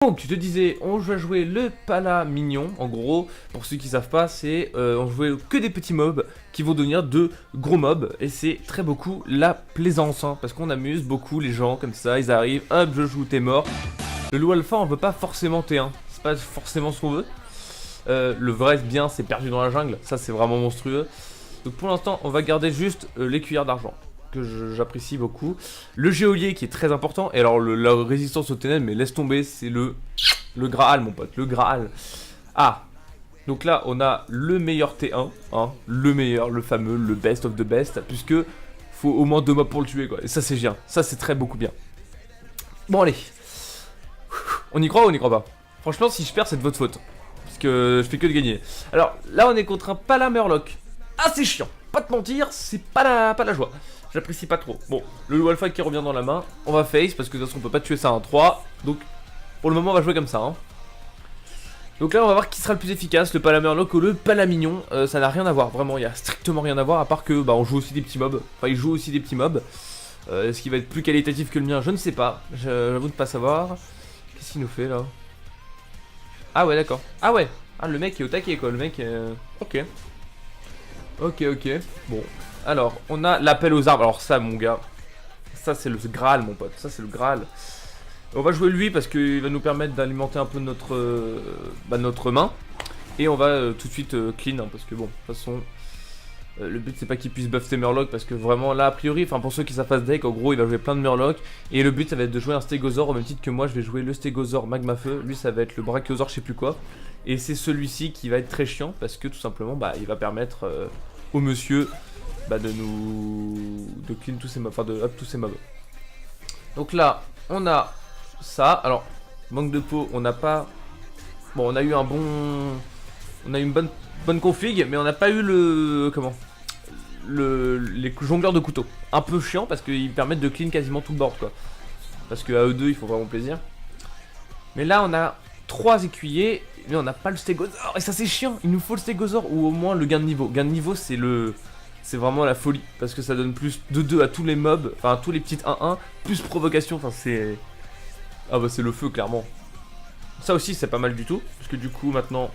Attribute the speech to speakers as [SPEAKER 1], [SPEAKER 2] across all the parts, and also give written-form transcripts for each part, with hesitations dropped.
[SPEAKER 1] Donc, tu te disais, on va jouer le Pala Mignon. En gros, pour ceux qui savent pas, c'est on jouait que des petits mobs qui vont devenir de gros mobs. Et c'est très beaucoup la plaisance, hein, parce qu'on amuse beaucoup les gens comme ça. Ils arrivent, hop, je joue, t'es mort. Le loup alpha, on veut pas forcément T1. C'est pas forcément ce qu'on veut. Le vrai bien, c'est perdu dans la jungle. Ça, c'est vraiment monstrueux. Donc, pour l'instant, on va garder juste les cuillères d'argent, que j'apprécie beaucoup. Le géolier qui est très important. Et alors la résistance au ténèbres, mais laisse tomber, c'est le Graal mon pote, le Graal. Ah, donc là on a le meilleur T1, hein, le meilleur, le fameux, le best of the best, puisque faut au moins 2 mobs pour le tuer quoi. Et ça c'est bien, ça c'est très beaucoup bien. Bon allez, on y croit ou on y croit pas? Franchement si je perds c'est de votre faute, parce que je fais que de gagner. Alors là on est contre un Pala Murloc. Ah c'est chiant, pas te mentir, c'est pas la joie. J'apprécie pas trop. Bon, le loup alpha qui revient dans la main. On va face parce que de toute façon on peut pas tuer ça en 3. Donc pour le moment on va jouer comme ça. Hein. Donc là on va voir qui sera le plus efficace, le Palamurloc ou le Palamignon. Ça n'a rien à voir, vraiment, il y a strictement rien à voir. À part que bah on joue aussi des petits mobs. Enfin il joue aussi des petits mobs. Est-ce qu'il va être plus qualitatif que le mien? Je ne sais pas. J'avoue de pas savoir. Qu'est-ce qu'il nous fait là? Ah ouais d'accord. Ah ouais. Ah le mec est au taquet quoi, le mec est... Ok. Ok. Bon. Alors, on a l'appel aux arbres. Alors ça, mon gars, ça c'est le Graal, mon pote. Ça c'est le Graal. On va jouer lui parce qu'il va nous permettre d'alimenter un peu notre main. Et on va tout de suite clean, hein, parce que bon, de toute façon, le but c'est pas qu'il puisse buff tes Murlocs, parce que vraiment là, a priori, enfin pour ceux qui savent pas ce deck, en gros, il va jouer plein de Murlocs. Et le but ça va être de jouer un Stégosaure au même titre que moi, je vais jouer le Stégosaure Magma Feu. Lui ça va être le Brachiosaure, je sais plus quoi. Et c'est celui-ci qui va être très chiant, parce que tout simplement, bah, il va permettre au monsieur... Bah de clean tous ces mobs, enfin de up tous ces mobs. Donc là, on a ça. Alors, manque de peau, on n'a pas... Bon, on a eu un bon... On a eu une bonne config, mais on n'a pas eu le... Comment les jongleurs de couteaux. Un peu chiant, parce qu'ils permettent de clean quasiment tout le board, quoi. Parce qu'à eux deux, ils font vraiment plaisir. Mais là, on a 3 écuyers, mais on n'a pas le stégosaure. Et ça, c'est chiant. Il nous faut le stégosaure, ou au moins le gain de niveau. Gain de niveau, c'est le... C'est vraiment la folie, parce que ça donne plus de 2 à tous les mobs, enfin à tous les petites 1-1, plus provocation, enfin c'est... Ah bah c'est le feu clairement. Ça aussi c'est pas mal du tout, parce que du coup maintenant,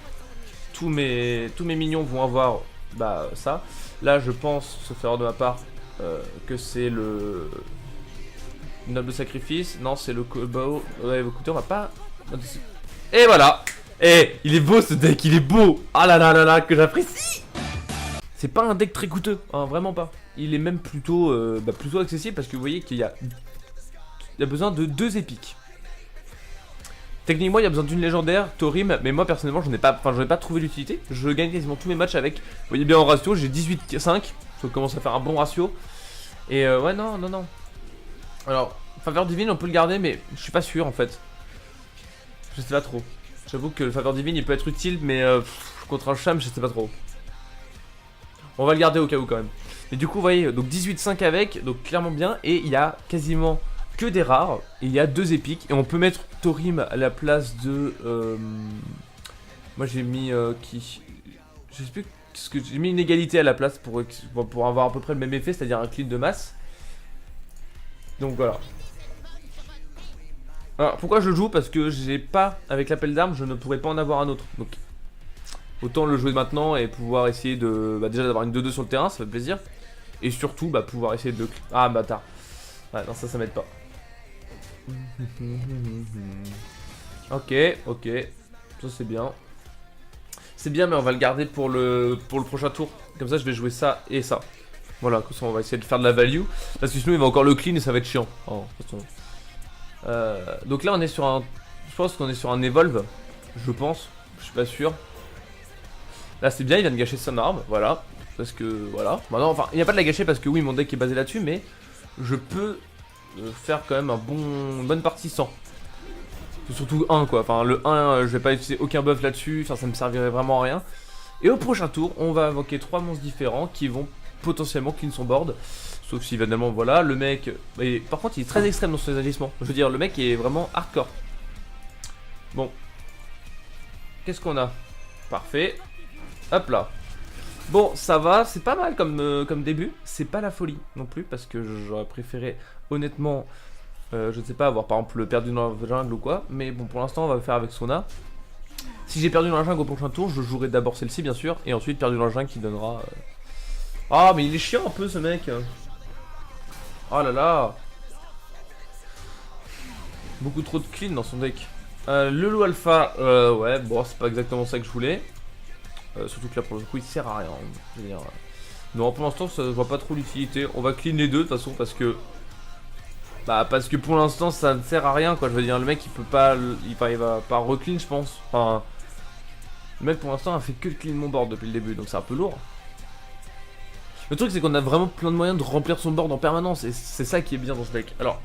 [SPEAKER 1] tous mes minions vont avoir, bah ça. Là je pense, sauf erreur de ma part, que c'est le... Noble sacrifice, non c'est le combo, ouais écoutez on va pas... Et voilà. Eh, il est beau ce deck, il est beau. Ah là, que j'apprécie. C'est pas un deck très coûteux, hein, vraiment pas. Il est même plutôt, plutôt accessible parce que vous voyez qu'il y a besoin de 2 épiques. Techniquement, il y a besoin d'une légendaire, Thorim, mais moi personnellement, j'en ai pas trouvé l'utilité. Je gagne quasiment tous mes matchs avec. Vous voyez bien en ratio, j'ai 18-5, ça commence à faire un bon ratio. Et ouais, non. Alors, faveur divine, on peut le garder, mais je suis pas sûr en fait. Je sais pas trop. J'avoue que le faveur divine, il peut être utile, mais contre un cham, je sais pas trop. On va le garder au cas où quand même. Et du coup, vous voyez, donc 18-5 avec, donc clairement bien. Et il y a quasiment que des rares. Et il y a 2 épiques. Et on peut mettre Thorim à la place de... Moi j'ai mis qui... Je sais plus ce que j'ai mis, une égalité à la place pour avoir à peu près le même effet, c'est-à-dire un clean de masse. Donc voilà. Alors pourquoi je le joue? Parce que j'ai pas, avec l'appel d'armes, je ne pourrais pas en avoir un autre. Donc autant le jouer maintenant et pouvoir essayer de... déjà d'avoir une 2-2 sur le terrain, ça fait plaisir. Et surtout, pouvoir essayer de... Ah, bâtard. Ouais, non, ça m'aide pas. Ok. Ça, c'est bien. C'est bien, mais on va le garder pour le prochain tour. Comme ça, je vais jouer ça et ça. Voilà, comme ça, on va essayer de faire de la value. Parce que sinon, il va encore le clean et ça va être chiant. Oh, de toute façon. Donc là, on est sur un... Je pense qu'on est sur un evolve. Je pense. Je suis pas sûr. Là c'est bien, il vient de gâcher son arme, voilà. Parce que, voilà. Bah non, enfin, il n'y a pas de la gâcher parce que oui, mon deck est basé là-dessus, mais je peux faire quand même une bonne partie sans. Surtout 1 quoi, enfin le 1, je vais pas utiliser aucun buff là-dessus, enfin ça me servirait vraiment à rien. Et au prochain tour, on va invoquer 3 monstres différents qui vont potentiellement clean son board. Sauf si évidemment, voilà, le mec... Et, par contre, il est très extrême dans ses agissements. Je veux dire, le mec est vraiment hardcore. Bon. Qu'est-ce qu'on a? Parfait. Hop là. Bon, ça va, c'est pas mal comme début. C'est pas la folie non plus, parce que j'aurais préféré honnêtement Je ne sais pas, avoir par exemple le perdu dans la jungle ou quoi. Mais bon, pour l'instant, on va le faire avec Sona. Si j'ai perdu dans la jungle au prochain tour, je jouerai d'abord celle-ci, bien sûr. Et ensuite, perdu dans la jungle qui donnera... Ah, mais il est chiant un peu, ce mec. Oh là là. Beaucoup trop de clean dans son deck. Le loup alpha, ouais, bon, c'est pas exactement ça que je voulais. Surtout que là, pour le coup, il sert à rien. Je veux dire, non, pour l'instant, je vois pas trop l'utilité. On va clean les deux, de toute façon, parce que... Bah, parce que pour l'instant, ça ne sert à rien, quoi. Je veux dire, le mec, il peut pas... Il va pas reclean, je pense. Enfin... Le mec, pour l'instant, a fait que clean mon board depuis le début, donc c'est un peu lourd. Le truc, c'est qu'on a vraiment plein de moyens de remplir son board en permanence, et c'est ça qui est bien dans ce deck. Alors,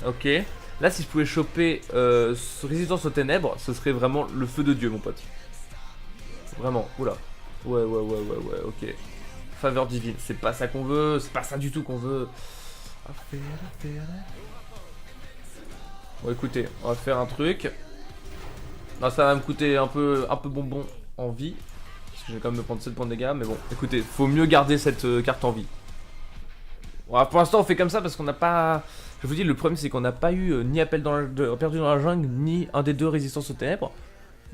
[SPEAKER 1] ok. Là, si je pouvais choper résistance aux ténèbres, ce serait vraiment le feu de Dieu, mon pote. Vraiment, oula. Ouais, ok. Faveur divine, c'est pas ça qu'on veut, c'est pas ça du tout qu'on veut. Bon, écoutez, on va faire un truc. Non, ça va me coûter un peu bonbon en vie. Parce que je vais quand même me prendre 7 points de dégâts, mais bon, écoutez, faut mieux garder cette carte en vie. Bon, pour l'instant, on fait comme ça parce qu'on n'a pas... Je vous dis, le problème, c'est qu'on n'a pas eu ni appel perdu dans la jungle, ni un des deux résistance aux ténèbres.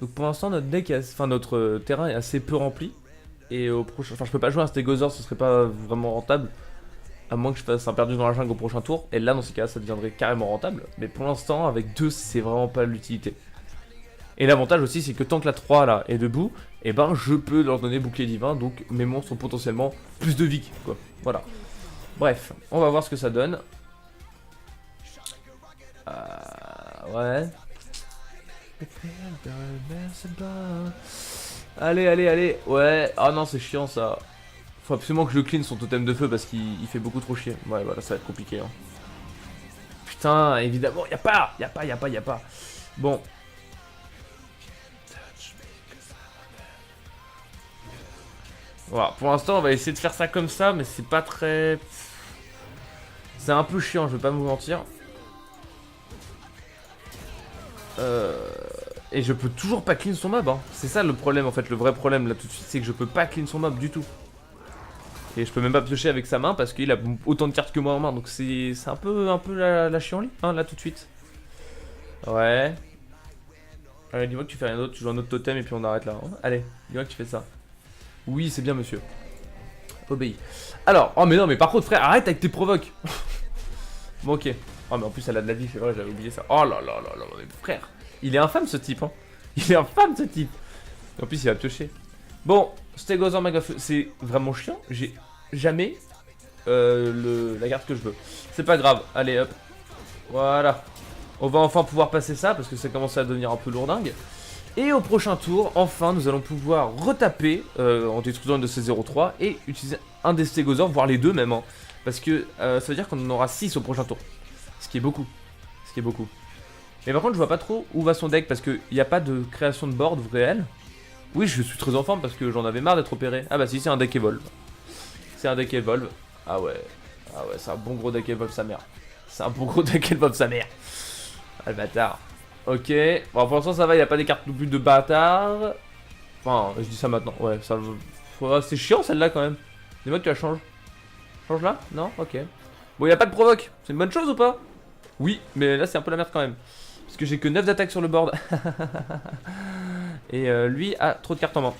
[SPEAKER 1] Donc pour l'instant, notre deck, enfin notre terrain est assez peu rempli. Et au prochain... Enfin, je peux pas jouer un Stégosaur, ce serait pas vraiment rentable. À moins que je fasse un perdu dans la jungle au prochain tour. Et là, dans ces cas, ça deviendrait carrément rentable. Mais pour l'instant, avec 2, c'est vraiment pas l'utilité. Et l'avantage aussi, c'est que tant que la 3 là est debout, et ben je peux leur donner bouclier divin. Donc mes monstres ont potentiellement plus de vie, quoi. Voilà. Bref, on va voir ce que ça donne. Ouais. Allez. Ouais. Ah non, c'est chiant ça. Faut absolument que je clean son totem de feu parce qu'il fait beaucoup trop chier. Ouais, voilà, ça va être compliqué. Hein. Putain, évidemment, y a pas. Bon. Voilà, pour l'instant, on va essayer de faire ça comme ça, mais c'est pas très... C'est un peu chiant, je vais pas vous mentir. Et je peux toujours pas clean son mob, hein. C'est ça le problème en fait, le vrai problème là tout de suite, c'est que je peux pas clean son mob du tout. Et je peux même pas piocher avec sa main parce qu'il a autant de cartes que moi en main, donc c'est un peu la chienlit, hein, là tout de suite. Ouais. Allez, dis-moi que tu fais rien d'autre, tu joues un autre totem et puis on arrête là. Hein. Allez, dis-moi que tu fais ça. Oui, c'est bien monsieur. Obéis. Alors, oh mais non, mais par contre frère, arrête avec tes provoques. Bon ok. Oh mais en plus elle a de la vie, c'est vrai, j'avais oublié ça. Oh là là, mais frère. Il est infâme ce type, hein. Il est infâme ce type. En plus il va piocher. Bon, Stégosaur Magafeu, c'est vraiment chiant. J'ai jamais la carte que je veux. C'est pas grave, allez hop. Voilà. On va enfin pouvoir passer ça parce que ça commence à devenir un peu lourdingue. Et au prochain tour, enfin nous allons pouvoir retaper en détruisant une de ces 0-3 et utiliser un des Stégosaures, voire les deux même. Hein, parce que ça veut dire qu'on en aura 6 au prochain tour. Ce qui est beaucoup. Mais par contre je vois pas trop où va son deck parce qu'il n'y a pas de création de board réel. Oui, je suis très en forme parce que j'en avais marre d'être opéré. Ah bah si, c'est un deck Evolve. C'est un deck Evolve. Ah ouais, c'est un bon gros deck Evolve sa mère. Ah le bâtard. Ok, bon pour l'instant ça va, il n'y a pas des cartes non plus de bâtard. Enfin, je dis ça maintenant, ouais, ça c'est chiant celle-là quand même. Dis-moi que tu la changes. Change là? Non? Ok. Bon, il n'y a pas de provoque, c'est une bonne chose ou pas? Oui, mais là c'est un peu la merde quand même. Parce que j'ai que 9 d'attaque sur le board. Et lui a trop de cartes en main.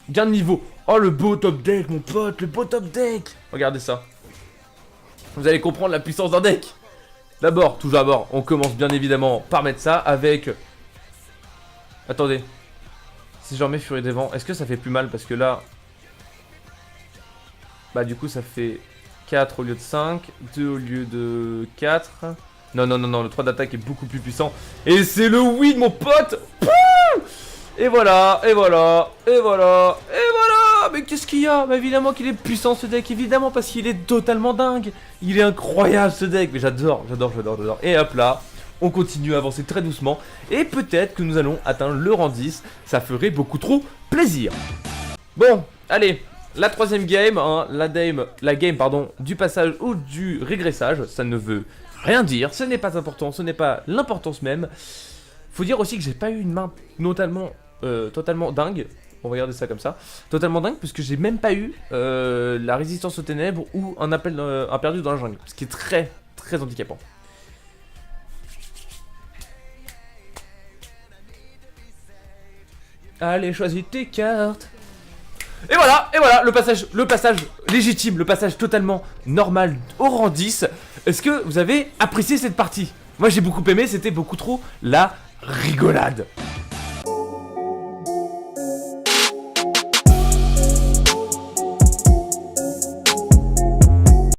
[SPEAKER 1] Gain de niveau. Oh le beau top deck mon pote, le beau top deck. Regardez ça. Vous allez comprendre la puissance d'un deck. D'abord, tout d'abord, on commence bien évidemment par mettre ça avec... Attendez. Si j'en mets Furie des Vents, est-ce que ça fait plus mal? Parce que là... Bah du coup ça fait 4 au lieu de 5, 2 au lieu de 4... Non, le 3 d'attaque est beaucoup plus puissant. Et c'est le win, mon pote. Et voilà. Mais qu'est-ce qu'il y a? Bah évidemment qu'il est puissant ce deck, évidemment, parce qu'il est totalement dingue. Il est incroyable ce deck. Mais j'adore. Et hop là, on continue à avancer très doucement. Et peut-être que nous allons atteindre le rang 10. Ça ferait beaucoup trop plaisir. Bon, allez. La troisième game, hein, la game du passage ou du régressage, ça ne veut rien dire, ce n'est pas important, ce n'est pas l'importance même. Faut dire aussi que j'ai pas eu une main totalement dingue. On va regarder ça comme ça. Totalement dingue puisque j'ai même pas eu la résistance aux ténèbres ou un perdu dans la jungle. Ce qui est très handicapant. Allez, choisis tes cartes. Et voilà, le passage légitime, le passage totalement normal au rang 10. Est-ce que vous avez apprécié cette partie? Moi j'ai beaucoup aimé, c'était beaucoup trop la rigolade.